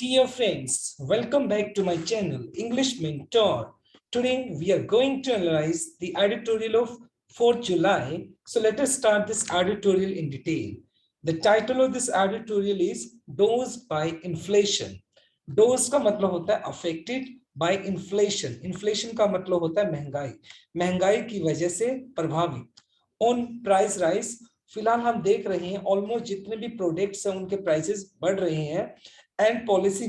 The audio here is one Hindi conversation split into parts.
Dear friends, welcome back to my channel English Mentor. Today we are going to analyze the editorial of 4th July. So let us start this editorial in detail. The title of this editorial is Dose by Inflation. Dose का मतलब होता है affected by inflation. Inflation का मतलब होता है महंगाई. महंगाई की वजह से प्रभावित. On price rise. फिलहाल हम देख रहे हैं ऑलमोस्ट जितने भी प्रोडक्ट्स हैं उनके प्राइसेस बढ़ रहे हैं. एंड पॉलिसी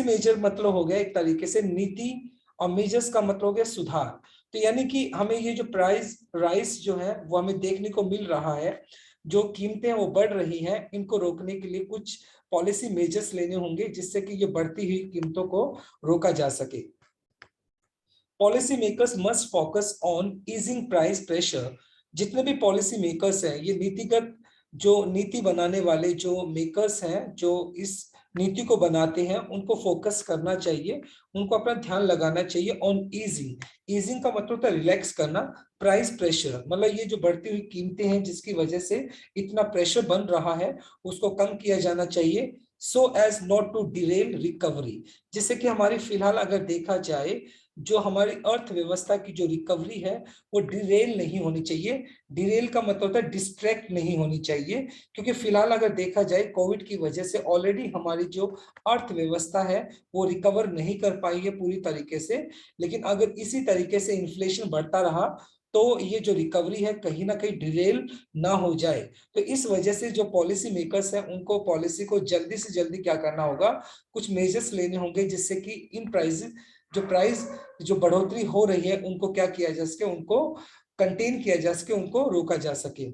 मेजर मतलब हो गया एक तरीके से नीति, और मेजर्स का मतलब हो गया सुधार. तो यानी कि हमें ये जो प्राइस राइस जो है वो हमें देखने को मिल रहा है, जो कीमतें वो बढ़ रही हैं, इनको रोकने के लिए कुछ पॉलिसी मेजर्स लेने होंगे जिससे कि ये बढ़ती हुई कीमतों को रोका जा सके. Policy makers must focus on easing price pressure. जितने भी पॉलिसी मेकर्स हैं, ये नीतिगत जो नीति बनाने वाले जो मेकर्स हैं, जो इस नीति को बनाते हैं, उनको फोकस करना चाहिए, उनको अपना ध्यान लगाना चाहिए ऑन ईजिंग. ईजिंग का मतलब होता है रिलैक्स करना. प्राइस प्रेशर मतलब ये जो बढ़ती हुई कीमतें हैं जिसकी वजह से इतना प्रेशर बन रहा है, उसको कम किया जाना चाहिए. So as not to derail recovery, जिससे कि हमारी फिलहाल अगर देखा जाए जो हमारी अर्थव्यवस्था की जो रिकवरी है वो डिरेल नहीं होनी चाहिए. डिरेल का मतलब होता है डिस्ट्रैक्ट नहीं होनी चाहिए, क्योंकि फिलहाल अगर देखा जाए कोविड की वजह से ऑलरेडी हमारी जो अर्थव्यवस्था है वो रिकवर नहीं कर पाई है पूरी तरीके से. लेकिन अगर इसी तरीके से इन्फ्लेशन बढ़ता रहा तो ये जो रिकवरी है कहीं ना कहीं डिरेल ना हो जाए. तो इस वजह से जो पॉलिसी मेकर्स हैं उनको पॉलिसी को जल्दी से जल्दी क्या करना होगा, कुछ मेजर्स लेने होंगे जिससे कि इन प्राइस जो बढ़ोतरी हो रही है उनको क्या किया जा सके, उनको कंटेन किया जा सके, उनको रोका जा सके.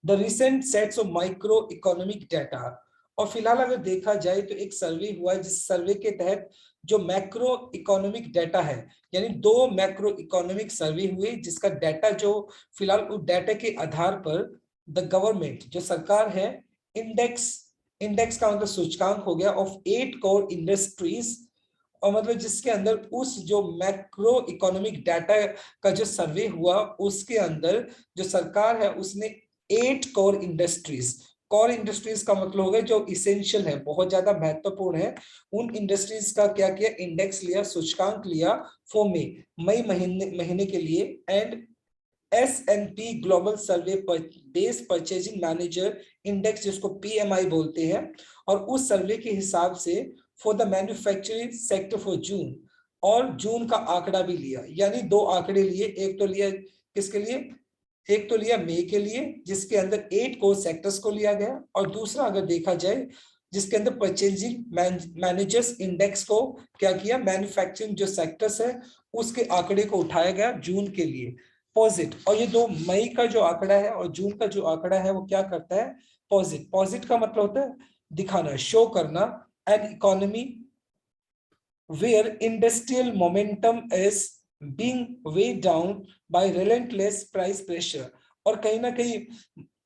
The recent sets of micro economic data. और फिलहाल अगर देखा जाए तो एक सर्वे हुआ है जिस सर्वे के तहत जो मैक्रो इकोनॉमिक डाटा है, यानी 2 मैक्रो इकोनॉमिक सर्वे हुए जिसका डाटा जो फिलहाल उस डाटा के आधार पर द गवर्नमेंट जो सरकार है इंडेक्स का मतलब सूचकांक हो गया ऑफ 8 कोर इंडस्ट्रीज, और मतलब जिसके अंदर उस जो मैक्रो इकोनॉमिक डाटा का जो सर्वे हुआ उसके अंदर जो सरकार है उसने 8 कोर इंडस्ट्रीज का मतलब हो गया जो इसेंशियल है, बहुत ज्यादा महत्वपूर्ण है, उन इंडस्ट्रीज का क्या किया, इंडेक्स लिया, सूचकांक लिया फॉर मई महीने के लिए. And S&P global survey base purchasing manager index जिसको PMI बोलते हैं, और उस सर्वे के हिसाब से for the manufacturing sector for जून, और जून का आंकड़ा भी लिया. यानी 2 आंकड़े लिए, एक तो लिया किसके लिए, एक तो लिया मई के लिए जिसके अंदर 8 कोर सेक्टर्स को लिया गया, और दूसरा अगर देखा जाए जिसके अंदर परचेजिंग मैनेजर्स इंडेक्स को क्या किया, मैन्युफैक्चरिंग जो सेक्टर्स है उसके आंकड़े को उठाया गया जून के लिए पॉजिट. और ये 2 मई का जो आंकड़ा है और जून का जो आंकड़ा है वो क्या करता है, पॉजिट का मतलब होता है दिखाना, शो करना. An economy where industrial momentum is being weighed down by relentless price pressure. और कहीं ना कहीं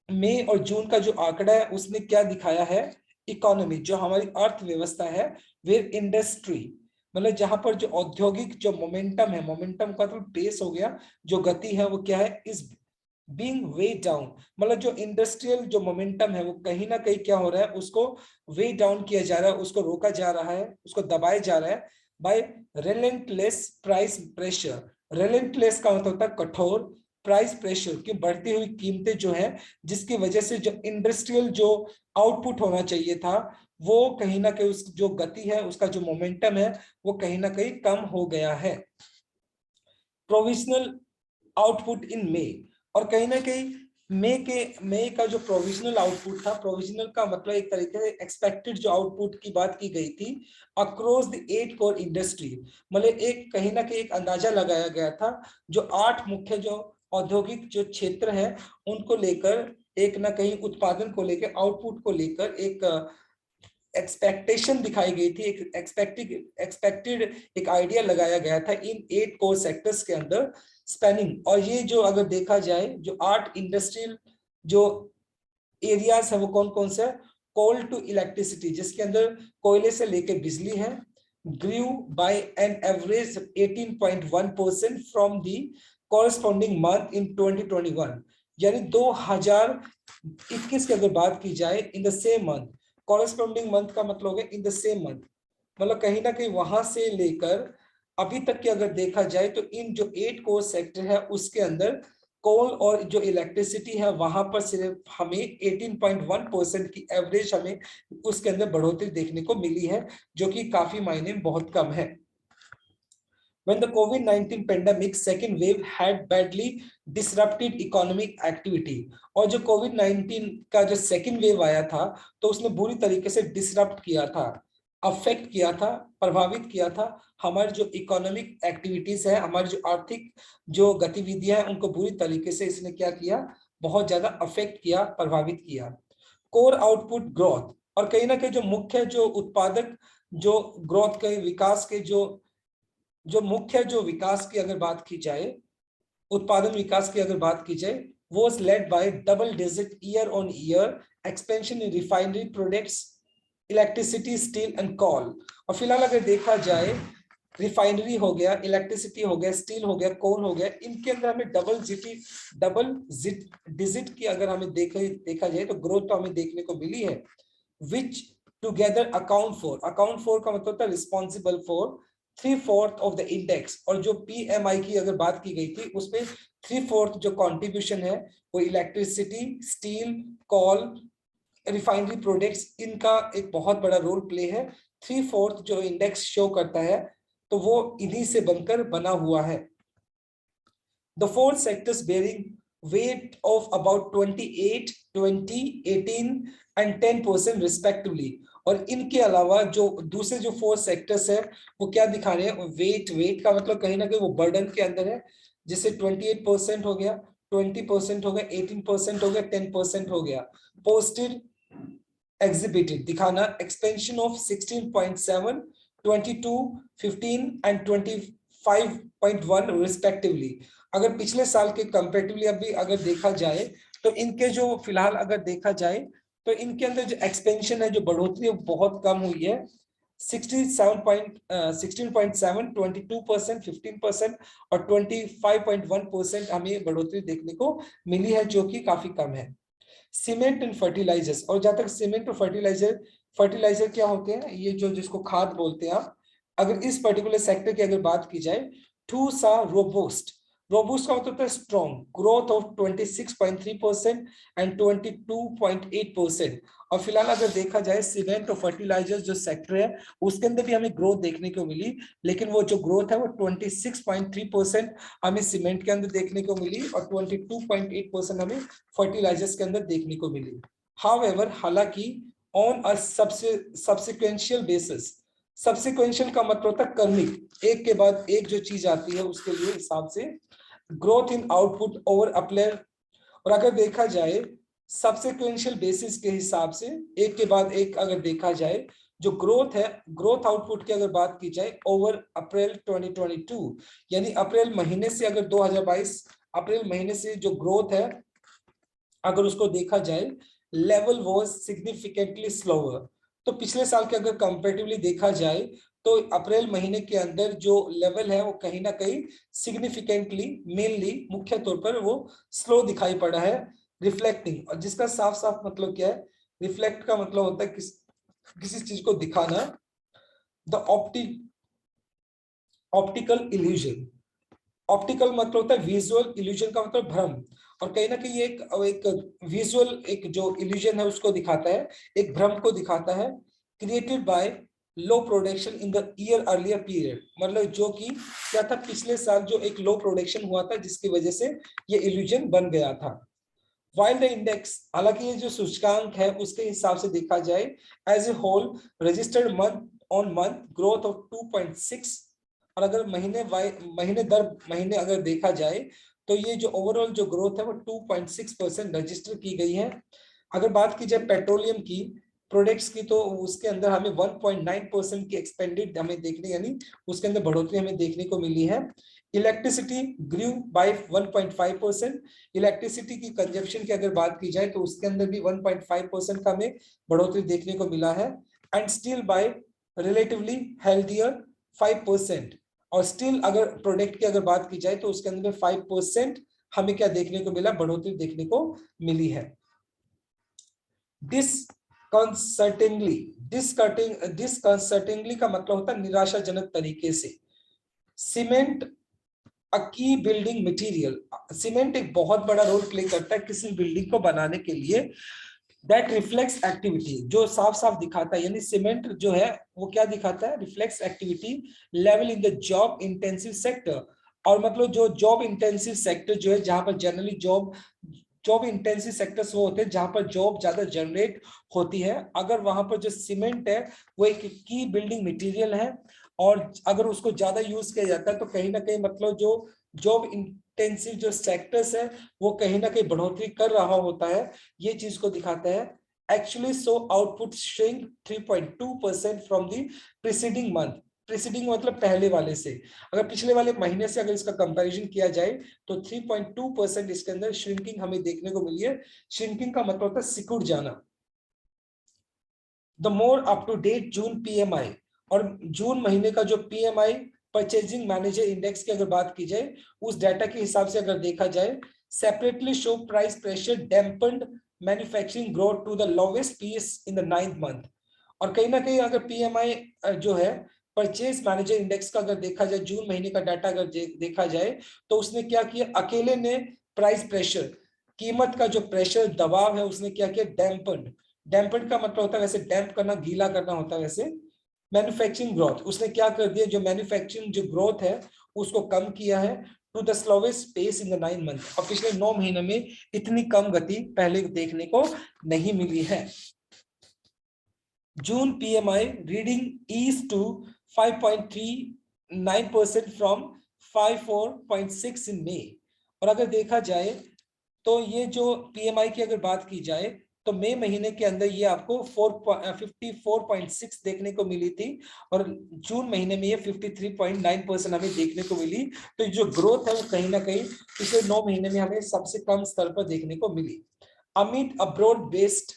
मई और जून का जो आंकड़ा है उसने क्या दिखाया है, इकोनॉमी जो हमारी अर्थव्यवस्था है, where इंडस्ट्री मतलब जहां पर जो औद्योगिक जो मोमेंटम है, मोमेंटम का तो पेस हो गया, जो गति है वो क्या है, इस बीइंग वे डाउन मतलब जो इंडस्ट्रियल जो मोमेंटम है वो कहीं ना कहीं क्या हो रहा है, उसको वे डाउन किया जा रहा है, उसको रोका जा रहा है, उसको दबाया जा रहा है बाय रेलेंटलेस प्राइस प्रेशर. रेलेंटलेस का मतलब होता है कठोर, प्राइस प्रेशर की बढ़ती हुई कीमतें जो है जिसकी वजह से जो इंडस्ट्रियल जो आउटपुट होना चाहिए था वो कहीं ना कहीं उस जो गति है, उसका जो मोमेंटम है वो कहीं ना कहीं कम हो गया है. प्रोविजनल आउटपुट इन मई, और कहीं ना कहीं मई का जो प्रोविजनल आउटपुट था, प्रोविजनल का मतलब एक तरीके से एक्सपेक्टेड जो आउटपुट की बात की गई थी अक्रॉस द 8 कोर इंडस्ट्री, मतलब एक कहीं ना कहीं एक अंदाजा लगाया गया था जो 8 मुख्य जो औद्योगिक जो क्षेत्र है उनको लेकर, एक ना कहीं उत्पादन को लेकर, आउटपुट को लेकर एक एक्सपेक्टेशन दिखाई गई थी, एक एक्सपेक्टेड एक आइडिया लगाया गया था इन 8 कोर सेक्टर्स के अंदर स्पैनिंग. और ये जो अगर देखा जाए जो 8 इंडस्ट्रियल जो एरियाज है वो कौन कौन से, कोल टू इलेक्ट्रिसिटी जिसके अंदर कोयले से लेकर बिजली है, grew by an average 18.1% from the corresponding month in 2021. यानी 2021 की अगर बात की जाए in the same month corresponding month का मतलब हो गया इन द सेम मंथ, मतलब कहीं ना कहीं वहां से लेकर अभी तक की अगर देखा जाए तो इन जो 8 कोर सेक्टर है उसके अंदर कोल और जो इलेक्ट्रिसिटी है वहां पर सिर्फ हमें 18.1% की एवरेज हमें उसके अंदर बढ़ोतरी देखने को मिली है, जो कि काफी मायने में बहुत कम है। When the COVID-19 pandemic second wave had badly disrupted economic activity, और जो COVID-19 का जो सेकंड वेव आया था तो उसने बुरी तरीके से डिसरप्ट किया था, अफेक्ट किया था, प्रभावित किया था हमारी जो इकोनॉमिक एक्टिविटीज है, हमारी जो आर्थिक जो गतिविधियां हैं उनको बुरी तरीके से इसने क्या किया, बहुत ज्यादा अफेक्ट किया, प्रभावित किया। कोर आउटपुट ग्रोथ, और कहीं ना कहीं जो मुख्य जो उत्पादक जो ग्रोथ के विकास के जो मुख्य जो विकास की अगर बात की जाए, उत्पादन विकास की अगर बात की जाए, was led by double digit year on year expansion in refinery products, electricity, steel and coal। और फिलहाल अगर देखा जाए रिफाइनरी हो गया, इलेक्ट्रिसिटी हो गया, स्टील हो गया, कोल हो गया, इनके अंदर हमें डबल डिजिट की अगर हमें देखा जाए तो ग्रोथ तो हमें देखने को मिली है, which together account for का मतलब होता है responsible for 3/4 of the index. और जो PMI की अगर बात की गई थी उसमें 3/4 जो कंट्रीब्यूशन है वो इलेक्ट्रिसिटी, स्टील, कोल, रिफाइनरी प्रोडक्ट्स, इनका एक बहुत बड़ा रोल प्ले है। 3/4 जो इंडेक्स शो करता है तो वो इन्हीं से बनकर बना हुआ है। The four sectors bearing weight of about 28, 20, 18 and 10% respectively। और इनके अलावा जो दूसरे जो 4 सेक्टर्स है वो क्या दिखा रहे हैं, वेट का मतलब कहीं ना कहीं वो बर्डन के अंदर है, जैसे 28% हो गया, 20% हो गया, 18% हो गया, 10% हो गया। पोस्टेड exhibited दिखाना expansion of 16.7, 22, 15 and 25.1 respectively। अगर पिछले साल के कंपैरेटिवली अभी अगर देखा जाए तो इनके जो फिलहाल अगर देखा जाए तो इनके अंदर जो एक्सपेंशन है, जो बढ़ोतरी है बहुत कम हुई है। 16.7, 22%, 15% और 25.1% हमें बढ़ोतरी देखने को मिली है, जो कि काफी कम है। सीमेंट एंड फर्टिलाइजर्स, और जहां तक सीमेंट और फर्टिलाइजर क्या होते हैं, ये जो जिसको खाद बोलते हैं आप, अगर इस पर्टिकुलर सेक्टर की अगर बात की जाए, टू सा रोबोस्ट का मतलब होता है स्ट्रॉन्ग ग्रोथ ऑफ 26.3% एंड 22.8%। और फिलहाल अगर देखा जाए सीमेंट और फर्टिलाइजर्स जो सेक्टर है उसके अंदर भी हमें ग्रोथ देखने को मिली, लेकिन वो जो ग्रोथ है वो 26.3% हमें सीमेंट के अंदर देखने को मिली और 22.8% हमें फर्टिलाइजर्स के अंदर देखने को मिली। हाउएवर, हालांकि ऑन अ सब्सिक्वेंशियल बेसिस, सब्सिक्वेंशियल का मतलब होता है क्रमिक, एक के बाद एक जो चीज आती है उसके लिए हिसाब से ग्रोथ इन आउटपुट ओवर अप्लेयर। और अगर देखा जाए सब्सिक्वेंशियल बेसिस के हिसाब से एक के बाद एक अगर देखा जाए, जो ग्रोथ है, ग्रोथ आउटपुट की अगर बात की जाए ओवर अप्रैल 2022, यानी अप्रैल महीने से अगर 2022 अप्रैल महीने से जो ग्रोथ है अगर उसको देखा जाए, लेवल वाज सिग्निफिकेंटली स्लोअर। तो पिछले साल के अगर कंपैरेटिवली देखा जाए तो अप्रैल महीने के अंदर जो लेवल है वो कहीं ना कहीं सिग्निफिकेंटली, मेनली मुख्य तौर पर वो स्लो दिखाई पड़ा है, रिफ्लेक्टिंग। और जिसका साफ साफ मतलब क्या है, रिफ्लेक्ट का मतलब होता है किसी चीज को दिखाना, द ऑप्टिकल इल्यूजन। ऑप्टिकल मतलब होता है विजुअल, इल्यूजन का मतलब भ्रम। और कहीं ना कहीं एक विजुअल एक जो इल्यूजन है उसको दिखाता है, एक भ्रम को दिखाता है, created by low production in the year earlier period. मतलब जो कि क्या था, पिछले साल जो एक लो प्रोडक्शन हुआ था जिसकी वजह से ये इल्यूजन बन गया था। वाइल द इंडेक्स, हालांकि ये जो सूचकांक है उसके हिसाब से देखा जाए, as a whole registered month on month growth of 2.6। और अगर महीने दर महीने अगर देखा जाए तो ये जो ओवरऑल जो ग्रोथ है वो 2.6% रजिस्टर की गई है। अगर बात की जाए पेट्रोलियम की प्रोडक्ट्स की तो उसके अंदर हमें 1.9% की एक्सपेंडेड हमें देखने, यानी उसके अंदर बढ़ोतरी हमें देखने को मिली है। Electricity grew by 1.5%। इलेक्ट्रिसिटी की कंजप्शन की अगर बात की जाए तो उसके अंदर भी 1.5% का हमें बढ़ोतरी देखने को मिला है। And still by relatively healthier 5%। और स्टिल अगर प्रोडक्ट की अगर बात की जाए तो उसके अंदर 5% हमें क्या देखने को मिला, बढ़ोतरी देखने को मिली है। दिस कंसर्टिंगली, डिसकंसर्टिंगली का मतलब होता है निराशाजनक तरीके से। सीमेंट अ की बिल्डिंग मटेरियल, सीमेंट एक बहुत बड़ा रोल प्ले करता है किसी बिल्डिंग को बनाने के लिए। दैट रिफ्लेक्ट्स एक्टिविटी, जो साफ साफ दिखाता है, यानी सीमेंट जो है वो क्या दिखाता है, reflects activity level in the job intensive sector. और मतलब जो जॉब इंटेंसिव सेक्टर जो है, जहां पर जनरली जॉब इंटेंसिव सेक्टर्स वो होते हैं जहां पर जॉब ज्यादा जनरेट होती है, अगर वहां पर जो सीमेंट है वो एक की बिल्डिंग मटेरियल है, और अगर उसको ज्यादा यूज किया जाता है तो कहीं ना कहीं मतलब जो जॉब इंटेंसिव जो सेक्टर्स है वो कहीं ना कहीं बढ़ोतरी कर रहा होता है, ये चीज को दिखाता है। Actually so output shrink 3.2% from the preceding month. Preceding मतलब पहले वाले से, अगर पिछले वाले महीने से अगर इसका कंपैरिजन किया जाए तो 3.2% इसके अंदर श्रिंकिंग हमें देखने को मिली है। श्रिंकिंग का मतलब होता है सिकुड़ जाना। The more up to date June PMI, और जून महीने का जो पीएमआई परचेजिंग मैनेजर इंडेक्स की अगर बात की जाए, उस डाटा के हिसाब से अगर देखा जाए, separately show price pressure dampened manufacturing growth to the lowest pace in the 9th month. और कहीं ना कहीं अगर पीएमआई जो है परचेज मैनेजर इंडेक्स का अगर देखा जाए, जून महीने का डाटा अगर देखा जाए, तो उसने क्या किया, अकेले ने प्राइस प्रेशर, कीमत का जो प्रेशर दबाव है उसने क्या किया, डैम्पन्ड। डैम्पन्ड का मतलब होता है वैसे डैम्प करना, गीला करना होता है वैसे। मैन्युफैक्चरिंग ग्रोथ उसने क्या कर दिया, जो मैन्युफैक्चरिंग जो ग्रोथ है उसको कम किया है to the slowest pace in the 9 month. और पिछले 9 महीने में इतनी कम गति पहले देखने को नहीं मिली है। June PMI reading is to 5.39% from 54.6 in May. और अगर देखा जाए तो ये जो पीएमआई की अगर बात की जाए तो मई महीने के अंदर ये आपको 54.6 देखने को मिली थी, और जून महीने में ये 53.9% हमें देखने को मिली। तो जो ग्रोथ है वो कहीं ना कहीं पिछले 9 महीने में हमें सबसे कम स्तर पर देखने को मिली। Amid a broad based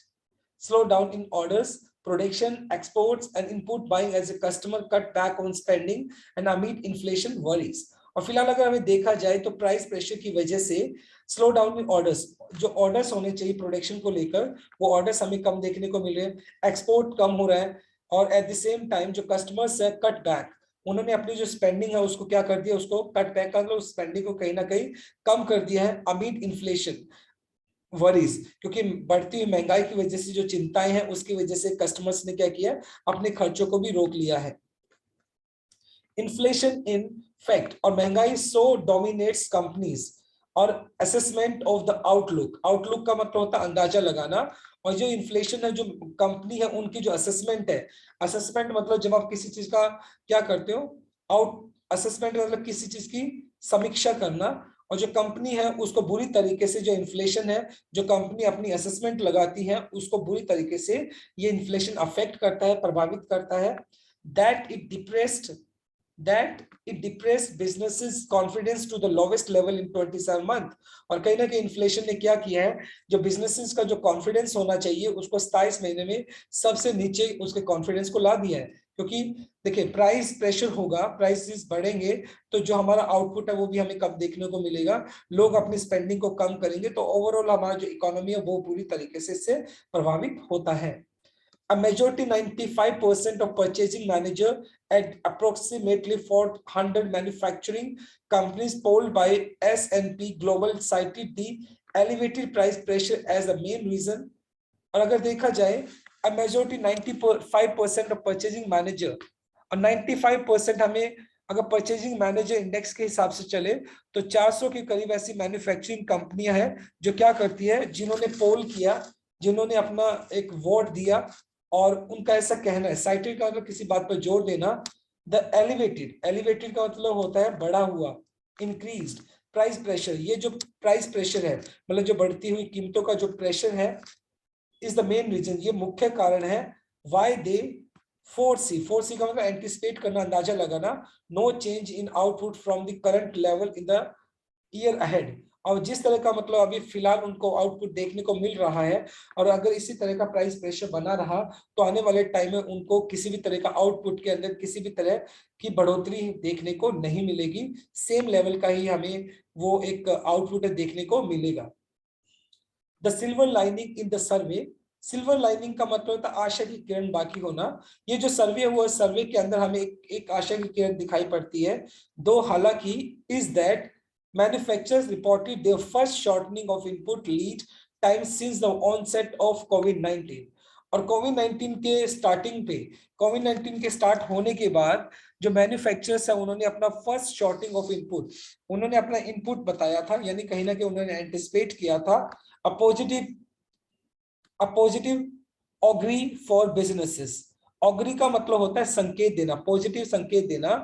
slow down in orders, production, exports, and input buying as a customer cut back on spending and amid inflation worries. और फिलहाल अगर हमें देखा जाए तो प्राइस प्रेशर की वजह से स्लो डाउन में ऑर्डर्स, जो ऑर्डर्स होने चाहिए प्रोडक्शन को लेकर वो ऑर्डर्स हमें कम देखने को मिल रहे हैं, एक्सपोर्ट कम हो रहा है, और एट द सेम टाइम जो कस्टमर्स है कट बैक, उन्होंने अपनी जो स्पेंडिंग है उसको क्या कर दिया, उसको कट बैक कर लो, स्पेंडिंग को कहीं ना कहीं कम कर दिया है अमिड इन्फ्लेशन वरीज, क्योंकि बढ़ती हुई महंगाई की वजह से जो चिंताएं हैं उसकी वजह से कस्टमर्स ने क्या किया, अपने खर्चों को भी रोक लिया है। इन्फ्लेशन इन फैक्ट, और महंगाई सो डोमिनेट्स कंपनीज और assessment of the outlook. Outlook का मतलब होता है अंदाजा लगाना, और जो इन्फ्लेशन है जो कंपनी है उनकी जो असेसमेंट है, असेसमेंट मतलब जब आप किसी चीज का क्या करते हो, आउट असेसमेंट मतलब किसी चीज की समीक्षा करना, और जो कंपनी है उसको बुरी तरीके से, जो इन्फ्लेशन है जो कंपनी अपनी असेसमेंट लगाती है उसको बुरी तरीके से ये इन्फ्लेशन अफेक्ट करता है, प्रभावित करता है। That it depressed businesses confidence to the lowest level in 27 month. और कहीं ना कहीं इन्फ्लेशन ने क्या किया है, जो बिजनेसेस का जो कॉन्फिडेंस होना चाहिए उसको 27 महीने में सबसे नीचे उसके कॉन्फिडेंस को ला दिया है। क्योंकि देखिए प्राइस प्रेशर होगा, प्राइसेस बढ़ेंगे तो जो हमारा आउटपुट है वो भी हमें कम देखने को मिलेगा, लोग अपनी स्पेंडिंग को कम करेंगे, तो ओवरऑल हमारा जो इकोनॉमी है वो पूरी तरीके से इससे प्रभावित होता है। A majority 95% of purchasing manager at approximately 400 manufacturing companies polled by S&P Global cited the elevated price pressure as the main reason। और अगर देखा जाए a majority 95% of purchasing manager, और 95% हमें अगर परचेजिंग मैनेजर इंडेक्स के हिसाब से चले तो 400 के करीब ऐसी मैन्युफैक्चरिंग कंपनियां हैं जो क्या करती है, जिन्होंने पोल किया, जिन्होंने अपना एक वोट दिया, और उनका ऐसा कहना है, साइटेड का मतलब किसी बात पर जोर देना, द एलिवेटेड का मतलब होता है बढ़ा हुआ, इंक्रीज्ड प्राइस प्रेशर, ये जो प्राइस प्रेशर है मतलब जो बढ़ती हुई कीमतों का जो प्रेशर है, इज द मेन रीजन, ये मुख्य कारण है। व्हाई दे फोरसी का मतलब एंटिसिपेट करना, अंदाजा लगाना, no change in output from the current level in the year ahead. और जिस तरह का मतलब अभी फिलहाल उनको आउटपुट देखने को मिल रहा है, और अगर इसी तरह का प्राइस प्रेशर बना रहा तो आने वाले टाइम में उनको किसी भी तरह का आउटपुट के अंदर किसी भी तरह की बढ़ोतरी देखने को नहीं मिलेगी, सेम लेवल का ही हमें वो एक आउटपुट देखने को मिलेगा। The silver lining in the survey, silver lining का मतलब होता है आशा की किरण बाकी होना। ये जो सर्वे हुआ, सर्वे के अंदर हमें एक आशा की किरण दिखाई पड़ती है। दो हालांकि is that manufacturers reported their first shortening of input lead time since the onset of कोविड-19। और कोविड-19 के स्टार्टिंग पे, कोविड-19 के स्टार्ट होने के बाद जो मैन्युफैक्चरर्स है उन्होंने अपना फर्स्ट शॉर्टिंग ऑफ इनपुट, उन्होंने अपना इनपुट बताया था, यानी कहीं ना कहीं उन्होंने एंटिसिपेट किया था a positive augury for businesses. Augury का मतलब होता है संकेत देना, पॉजिटिव संकेत देना।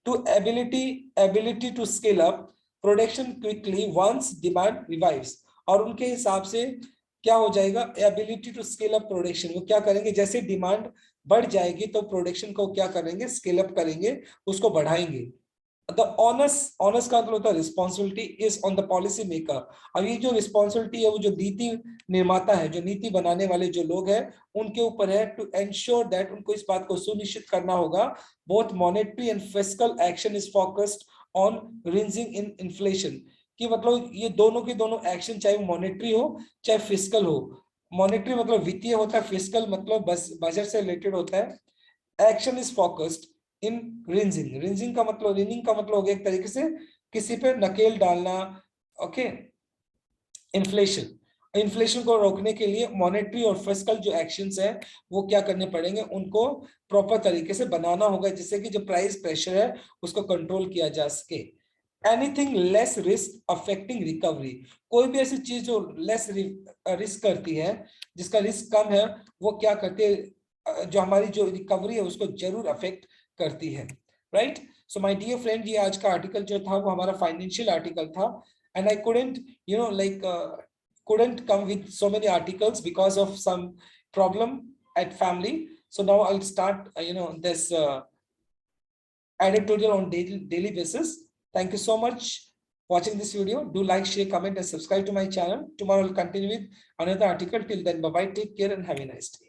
To ability to scale up production quickly once demand revives. और उनके हिसाब से क्या हो जाएगा, ability to scale up production, वो क्या करेंगे, जैसे डिमांड बढ़ जाएगी तो प्रोडक्शन को क्या करेंगे, स्केल अप करेंगे, उसको बढ़ाएंगे। द ऑनस का मतलब होता है responsibility is on the policy maker. अब ये जो रिस्पॉन्सिबिलिटी है वो जो नीति निर्माता है, जो नीति बनाने वाले जो लोग हैं उनके ऊपर है। टू एंश्योर दैट, उनको इस बात को सुनिश्चित करना होगा both monetary and fiscal action is focused on reining in inflation, कि मतलब ये दोनों के दोनों एक्शन, चाहे वो मॉनेटरी हो चाहे फिस्कल हो। मॉनेटरी मतलब वित्तीय होता है, फिस्कल मतलब बस बजट से रिलेटेड होता है। Action is focused in rinsing, rinsing का मतलब, रिंजिंग का मतलब हो गया एक तरीके से किसी पे नकेल डालना। ओके, इन्फ्लेशन, इन्फ्लेशन को रोकने के लिए मॉनेटरी और फिस्कल जो एक्शंस है वो क्या करने पड़ेंगे, उनको प्रॉपर तरीके से बनाना होगा जिससे कि जो प्राइस प्रेशर है उसको कंट्रोल किया जा सके। Anything less risk affecting recovery, कोई भी ऐसी चीज जो लेस रिस्क करती है, जिसका रिस्क कम है, वो क्या करती है, जो हमारी जो रिकवरी है उसको जरूर अफेक्ट करती है। Right, so my dear friend, ये आज का आर्टिकल जो था वो हमारा फाइनेंशियल आर्टिकल था। And I couldn't like couldn't come with so many articles because of some problem at family. So now I'll start this editorial on daily basis. Thank you so much watching this video. Do like, share, comment and subscribe to my channel. Tomorrow I'll continue with another article. Till then, bye bye, take care and have a nice day.